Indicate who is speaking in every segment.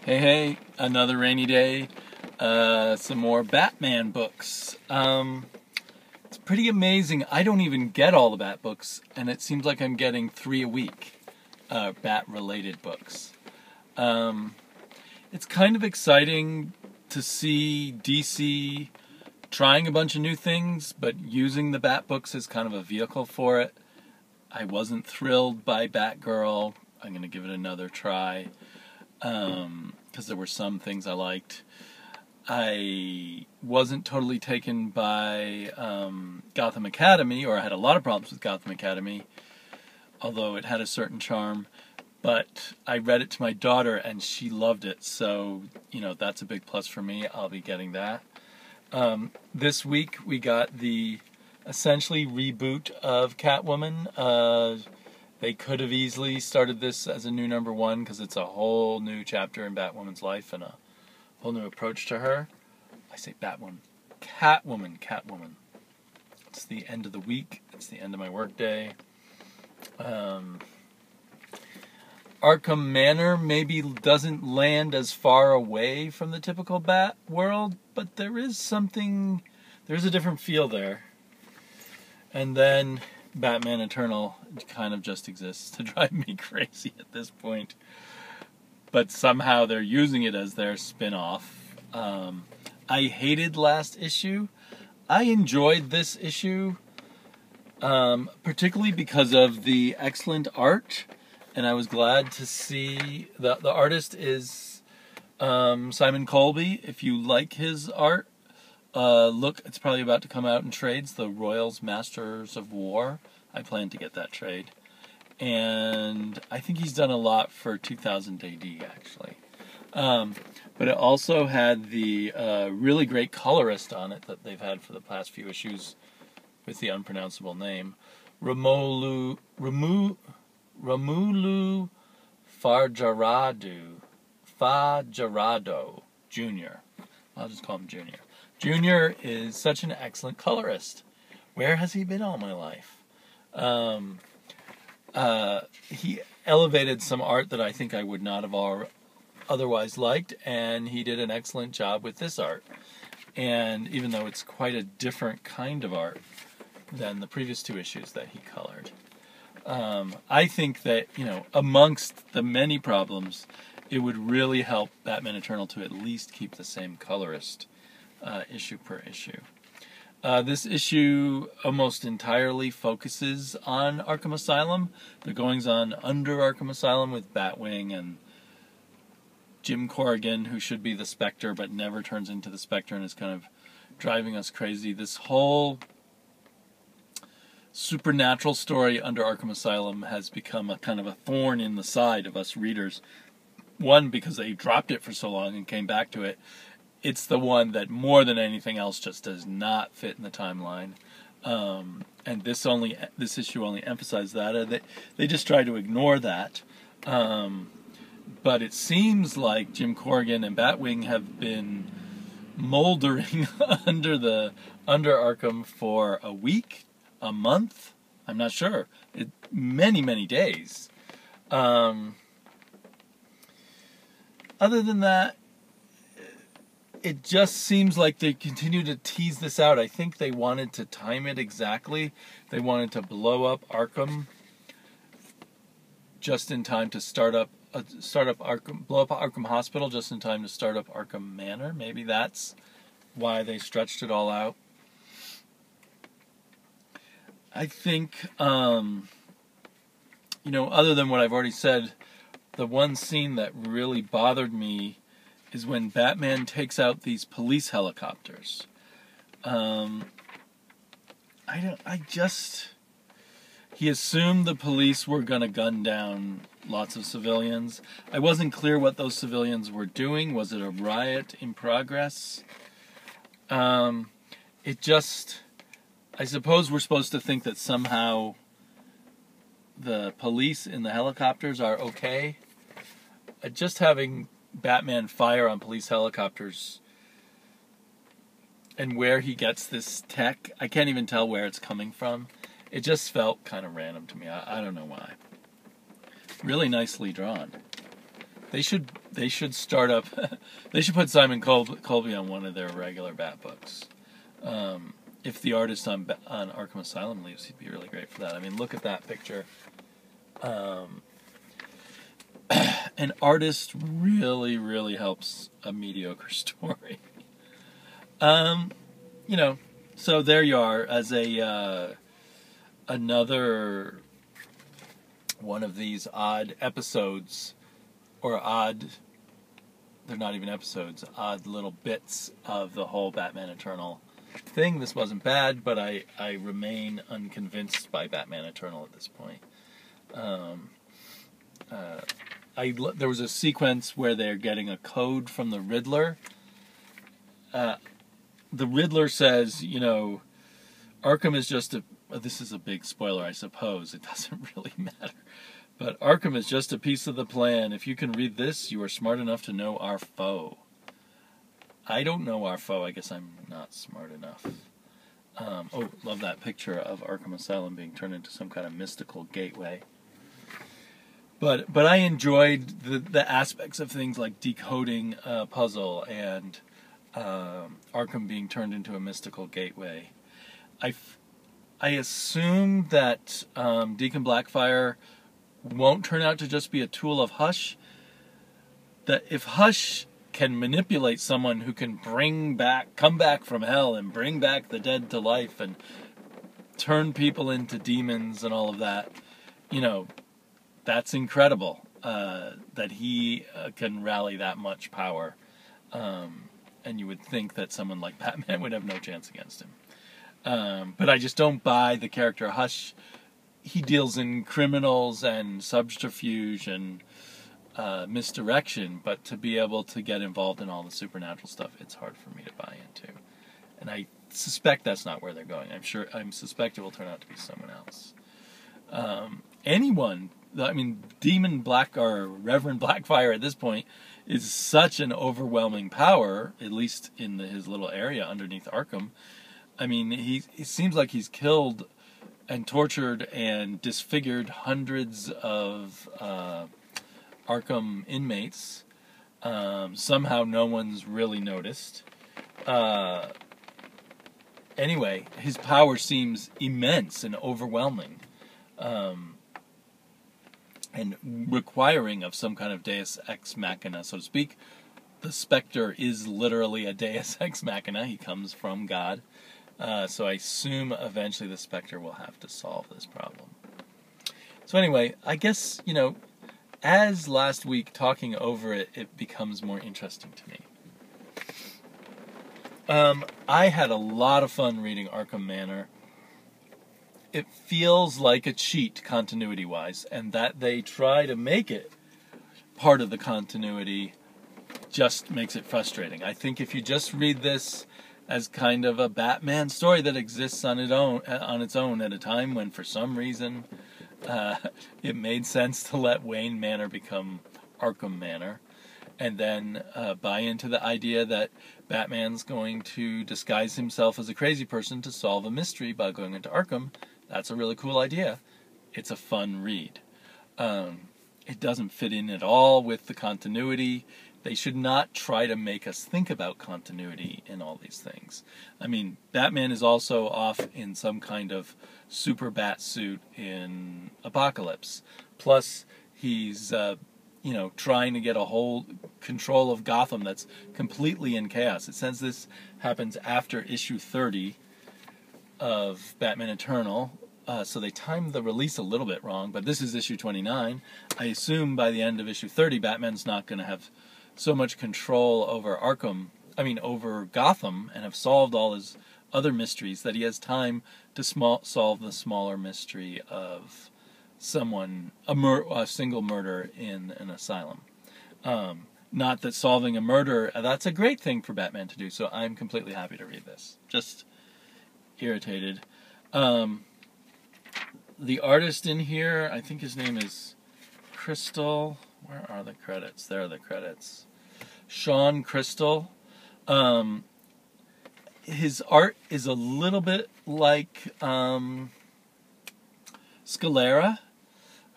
Speaker 1: Hey, hey, another rainy day. Some more Batman books. It's pretty amazing. I don't even get all the Bat books, and it seems like I'm getting 3 a week, Bat-related books. It's kind of exciting to see DC trying a bunch of new things, but using the Bat books as kind of a vehicle for it. I wasn't thrilled by Batgirl. I'm going to give it another try. Because there were some things I liked. I wasn't totally taken by Gotham Academy, or I had a lot of problems with Gotham Academy, although it had a certain charm. But I read it to my daughter, and she loved it, so, that's a big plus for me. I'll be getting that. This week, we got the essentially reboot of Catwoman. They could have easily started this as a new #1 because it's a whole new chapter in Batwoman's life and a whole new approach to her. I say Batwoman. Catwoman. It's the end of the week. It's the end of my workday. Arkham Manor maybe doesn't land as far away from the typical Bat world, but there's a different feel there. And then Batman Eternal kind of just exists to drive me crazy at this point. But somehow they're using it as their spin-off. I hated last issue. I enjoyed this issue, particularly because of the excellent art. And I was glad to see the artist is Simon Colby. If you like his art, look, it's probably about to come out in trades, The Royals Masters of War. I plan to get that trade. And I think he's done a lot for 2000 AD, actually. But it also had the really great colorist on it that they've had for the past few issues with the unpronounceable name. Romulu Fajardo Jr. I'll just call him Junior. Junior is such an excellent colorist. Where has he been all my life? He elevated some art that I think I would not have otherwise liked, and he did an excellent job with this art. And even though it's quite a different kind of art than the previous 2 issues that he colored, I think that, amongst the many problems, it would really help Batman Eternal to at least keep the same colorist issue per issue. This issue almost entirely focuses on Arkham Asylum, the goings-on under Arkham Asylum with Batwing and Jim Corrigan, who should be the Spectre but never turns into the Spectre and is kind of driving us crazy. This whole supernatural story under Arkham Asylum has become a kind of a thorn in the side of us readers. One, because they dropped it for so long and came back to it. It's the one that more than anything else just does not fit in the timeline, and this issue only emphasized that. They just try to ignore that, but it seems like Jim Corrigan and Batwing have been moldering under Arkham for a week, a month. I'm not sure. Many days. Other than that, it just seems like they continue to tease this out. I think they wanted to time it exactly. They wanted to blow up Arkham just in time to blow up Arkham Hospital just in time to start up Arkham Manor. Maybe that's why they stretched it all out. I think, other than what I've already said, the one scene that really bothered me is when Batman takes out these police helicopters. He assumed the police were gonna gun down lots of civilians. I wasn't clear what those civilians were doing. Was it a riot in progress? I suppose we're supposed to think that somehow the police in the helicopters are okay. Just having Batman fire on police helicopters and where he gets this tech, I can't even tell where it's coming from. It just felt kind of random to me. I don't know why. Really nicely drawn. They should start up. They should put Simon Colby on one of their regular Bat books. If the artist on Arkham Asylum leaves, he'd be really great for that. I mean, look at that picture. An artist really, really helps a mediocre story. You know, so there you are as a another one of these odd episodes, or odd, they're not even episodes, odd little bits of the whole Batman Eternal thing. This wasn't bad, but I remain unconvinced by Batman Eternal at this point. There was a sequence where they're getting a code from the Riddler. The Riddler says, you know, Arkham is just this is a big spoiler, I suppose. It doesn't really matter. But Arkham is just a piece of the plan. If you can read this, you are smart enough to know our foe. I don't know our foe. I guess I'm not smart enough. Oh, love that picture of Arkham Asylum being turned into some kind of mystical gateway. But I enjoyed the aspects of things like decoding a puzzle and Arkham being turned into a mystical gateway. I assume that Deacon Blackfire won't turn out to just be a tool of Hush. That if Hush can manipulate someone who can come back from hell and bring back the dead to life and turn people into demons and all of that, you know, that's incredible. That he can rally that much power. And you would think that someone like Batman would have no chance against him. But I just don't buy the character Hush. He deals in criminals and subterfuge and misdirection, but to be able to get involved in all the supernatural stuff, it's hard for me to buy into. And I suspect that's not where they're going. I suspect it will turn out to be someone else. Demon Black or Reverend Blackfire at this point is such an overwhelming power, at least in his little area underneath Arkham. I mean, it seems like he's killed and tortured and disfigured hundreds of Arkham inmates. Somehow no one's really noticed. Anyway, his power seems immense and overwhelming. And requiring of some kind of deus ex machina, so to speak. The Spectre is literally a deus ex machina. He comes from God. So I assume eventually the Spectre will have to solve this problem. So anyway, I guess, you know, as last week talking over it, it becomes more interesting to me. I had a lot of fun reading Arkham Manor. It feels like a cheat continuity-wise, and that they try to make it part of the continuity just makes it frustrating. I think if you just read this as kind of a Batman story that exists on its own at a time when for some reason it made sense to let Wayne Manor become Arkham Manor, and then buy into the idea that Batman's going to disguise himself as a crazy person to solve a mystery by going into Arkham. That's a really cool idea. It's a fun read. It doesn't fit in at all with the continuity. They should not try to make us think about continuity in all these things. I mean, Batman is also off in some kind of super bat suit in Apocalypse. Plus, he's, trying to get a whole control of Gotham that's completely in chaos. It says this happens after issue 30 of Batman Eternal. So they timed the release a little bit wrong, but this is issue 29. I assume by the end of issue 30, Batman's not going to have so much control over over Gotham, and have solved all his other mysteries that he has time to solve the smaller mystery of a single murder in an asylum. Not that solving a murder, that's a great thing for Batman to do, so I'm completely happy to read this. Just irritated. The artist in here, I think his name is Crystal. Where are the credits? There are the credits. Sean Crystal. His art is a little bit like Scalera,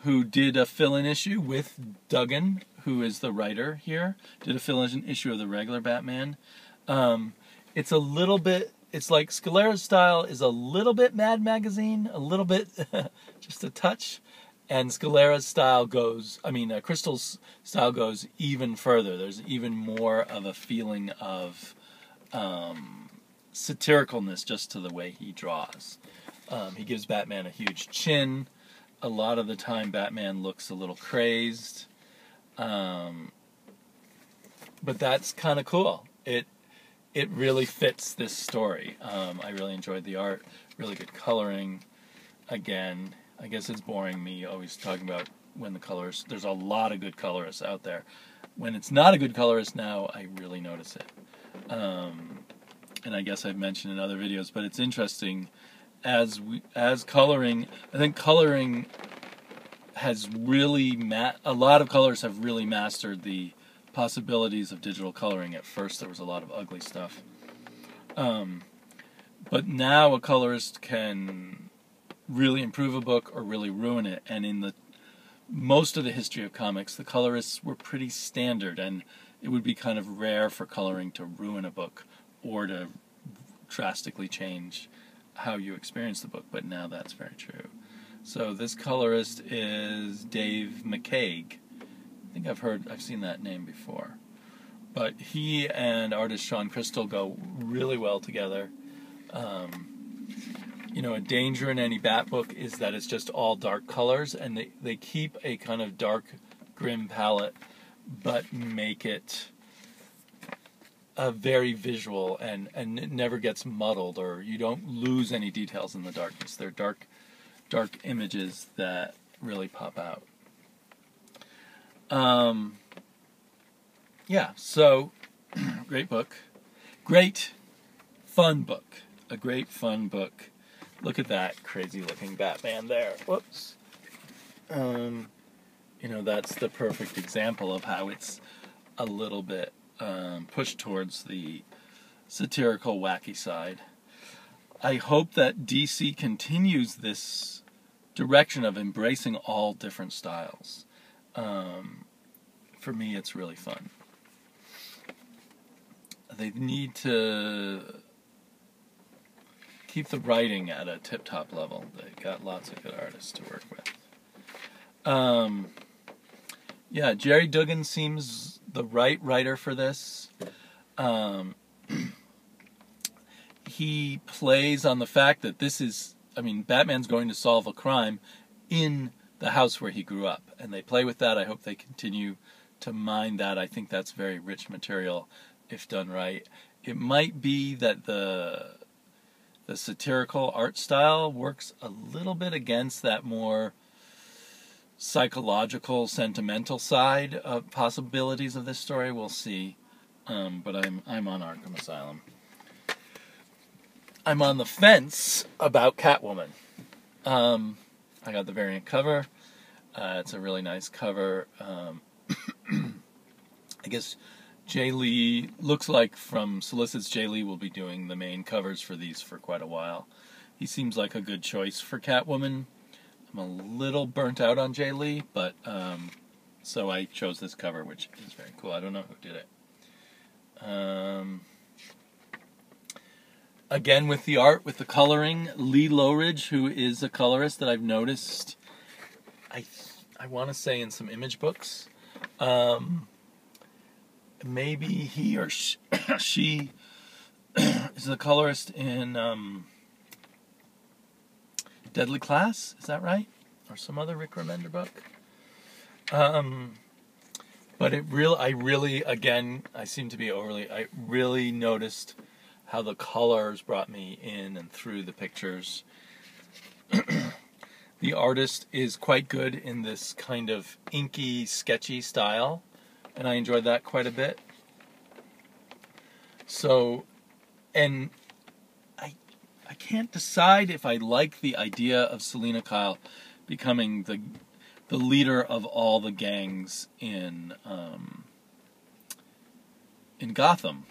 Speaker 1: who did a fill-in issue with Duggan, who is the writer here, did a fill-in issue of the regular Batman. It's a little bit, it's like Scalera's style is a little bit Mad Magazine, a little bit, just a touch. And Scalera's style goes, Crystal's style goes even further. There's even more of a feeling of satiricalness just to the way he draws. He gives Batman a huge chin. A lot of the time Batman looks a little crazed. But that's kind of cool. It really fits this story. I really enjoyed the art. Really good coloring. Again, I guess it's boring me always talking about when the colors... There's a lot of good colorists out there. When it's not a good colorist now, I really notice it. And I guess I've mentioned in other videos, but it's interesting as coloring... I think coloring has really... a lot of colorists have really mastered the possibilities of digital coloring. At first there was a lot of ugly stuff. But now a colorist can really improve a book or really ruin it, and in the most of the history of comics the colorists were pretty standard, and it would be kind of rare for coloring to ruin a book or to drastically change how you experience the book, but now that's very true. So this colorist is Dave McCaig. I think I've seen that name before, but he and artist Sean Crystal go really well together. You know, a danger in any Bat book is that it's just all dark colors, and they keep a kind of dark, grim palette, but make it very visual, and it never gets muddled, or you don't lose any details in the darkness. They're dark images that really pop out. Yeah, so, great book. Great, fun book. A great, fun book. Look at that crazy-looking Batman there. Whoops. You know, that's the perfect example of how it's a little bit pushed towards the satirical, wacky side. I hope that DC continues this direction of embracing all different styles. For me, it's really fun. They need to keep the writing at a tip-top level. They've got lots of good artists to work with. Yeah, Jerry Duggan seems the right writer for this. He plays on the fact that this is, Batman's going to solve a crime in the house where he grew up, and they play with that. I hope they continue to mine that. I think that's very rich material if done right. It might be that the satirical art style works a little bit against that more psychological, sentimental side of possibilities of this story. We'll see. But I'm on Arkham Asylum. I'm on the fence about Catwoman. I got the variant cover. It's a really nice cover. I guess Jay Lee, looks like from solicits, Jay Lee will be doing the main covers for these for quite a while. He seems like a good choice for Catwoman. I'm a little burnt out on Jay Lee, but so I chose this cover, which is very cool. I don't know who did it. Again, with the art, with the coloring, Lee Lowridge, who is a colorist that I've noticed, I want to say in some image books. Maybe he or she is the colorist in Deadly Class, is that right? Or some other Rick Remender book? But I really noticed how the colors brought me in and through the pictures. The artist is quite good in this kind of inky, sketchy style, and I enjoyed that quite a bit. So, and I can't decide if I like the idea of Selina Kyle becoming the leader of all the gangs in Gotham.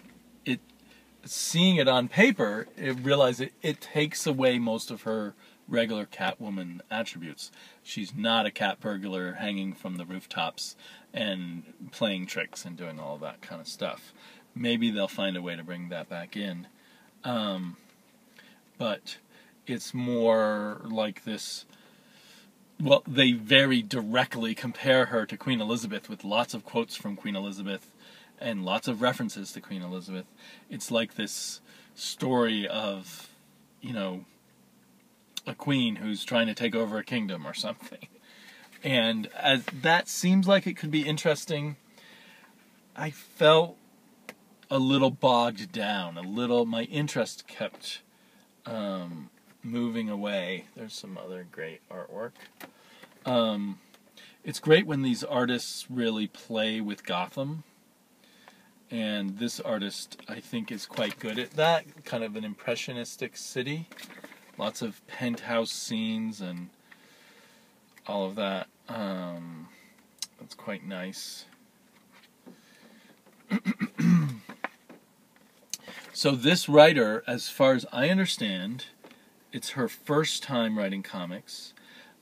Speaker 1: Seeing it on paper, it takes away most of her regular Catwoman attributes. She's not a cat burglar hanging from the rooftops and playing tricks and doing all that kind of stuff. Maybe they'll find a way to bring that back in. But it's more like this. Well, they very directly compare her to Queen Elizabeth with lots of quotes from Queen Elizabeth and lots of references to Queen Elizabeth. It's like this story of, you know, a queen who's trying to take over a kingdom or something. And as that seems like it could be interesting, I felt a little bogged down, my interest kept moving away. There's some other great artwork. It's great when these artists really play with Gotham, and this artist, I think, is quite good at that, kind of an impressionistic city. Lots of penthouse scenes and all of that. That's quite nice. So this writer, as far as I understand, it's her first time writing comics.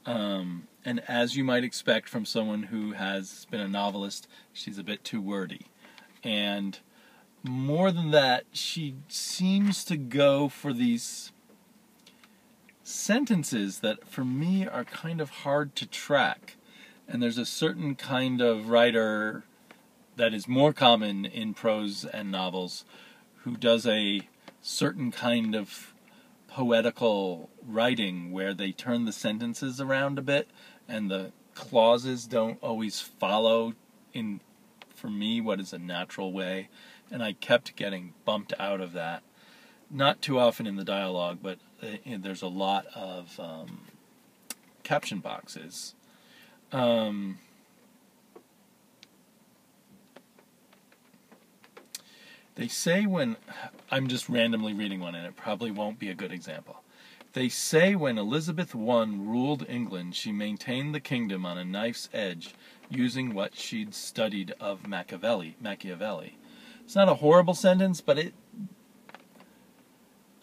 Speaker 1: And as you might expect from someone who has been a novelist, she's a bit too wordy. And more than that, she seems to go for these sentences that for me are kind of hard to track. And there's a certain kind of writer that is more common in prose and novels who does a certain kind of poetical writing where they turn the sentences around a bit and the clauses don't always follow in, for me, what is a natural way. And I kept getting bumped out of that. Not too often in the dialogue, but there's a lot of caption boxes. They say when, I'm just randomly reading one and it probably won't be a good example. They say when Elizabeth I ruled England, she maintained the kingdom on a knife's edge using what she'd studied of Machiavelli. It's not a horrible sentence, but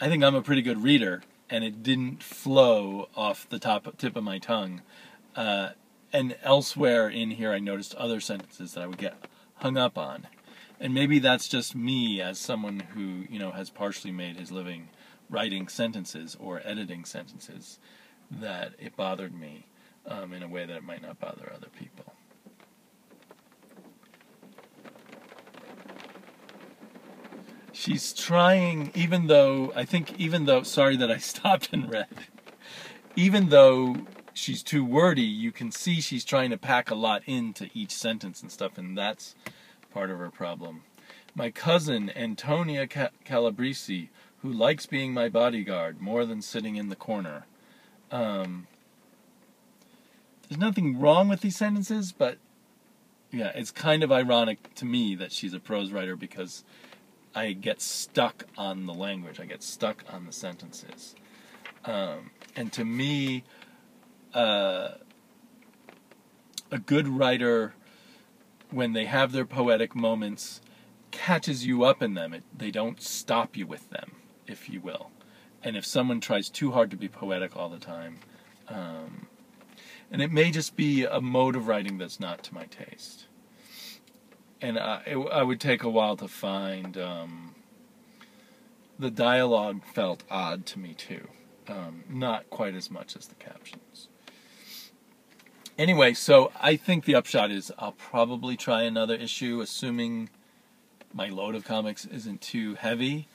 Speaker 1: I think I'm a pretty good reader, and it didn't flow off the tip of my tongue. And elsewhere in here I noticed other sentences that I would get hung up on. And maybe that's just me as someone who, you know, has partially made his living writing sentences or editing sentences, that it bothered me in a way that it might not bother other people. She's trying, sorry that I stopped and read, even though she's too wordy, you can see she's trying to pack a lot into each sentence and stuff, and that's part of her problem. My cousin, Antonia Calabrese, who likes being my bodyguard more than sitting in the corner. There's nothing wrong with these sentences, but yeah, it's kind of ironic to me that she's a prose writer because I get stuck on the language. I get stuck on the sentences. And to me, a good writer, when they have their poetic moments, catches you up in them. They don't stop you with them, if you will. And if someone tries too hard to be poetic all the time, and it may just be a mode of writing that's not to my taste. And I would take a while to find, the dialogue felt odd to me too. Not quite as much as the captions. Anyway, so I think the upshot is I'll probably try another issue, assuming my load of comics isn't too heavy.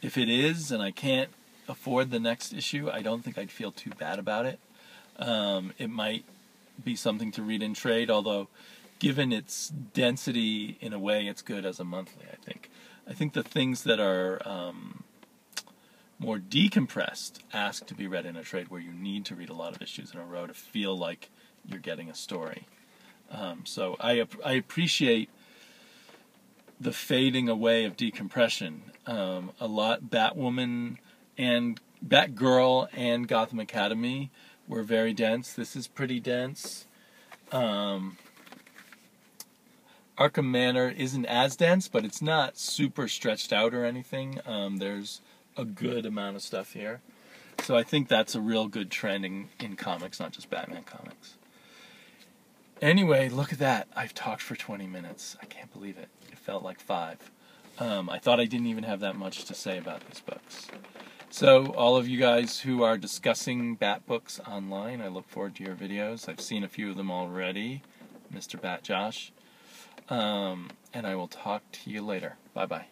Speaker 1: If it is, and I can't afford the next issue, I don't think I'd feel too bad about it. It might be something to read in trade, although given its density, in a way, it's good as a monthly, I think. I think the things that are more decompressed ask to be read in a trade, where you need to read a lot of issues in a row to feel like you're getting a story. So I appreciate the fading away of decompression. A lot, Batwoman and Batgirl and Gotham Academy were very dense. This is pretty dense. Arkham Manor isn't as dense, but it's not super stretched out or anything. There's a good amount of stuff here. So I think that's a real good trend in comics, not just Batman comics. Anyway, look at that. I've talked for 20 minutes. I can't believe it. It felt like 5. I thought I didn't even have that much to say about these books. So, all of you guys who are discussing Bat books online, I look forward to your videos. I've seen a few of them already, Mr. Bat Josh. And I will talk to you later. Bye-bye.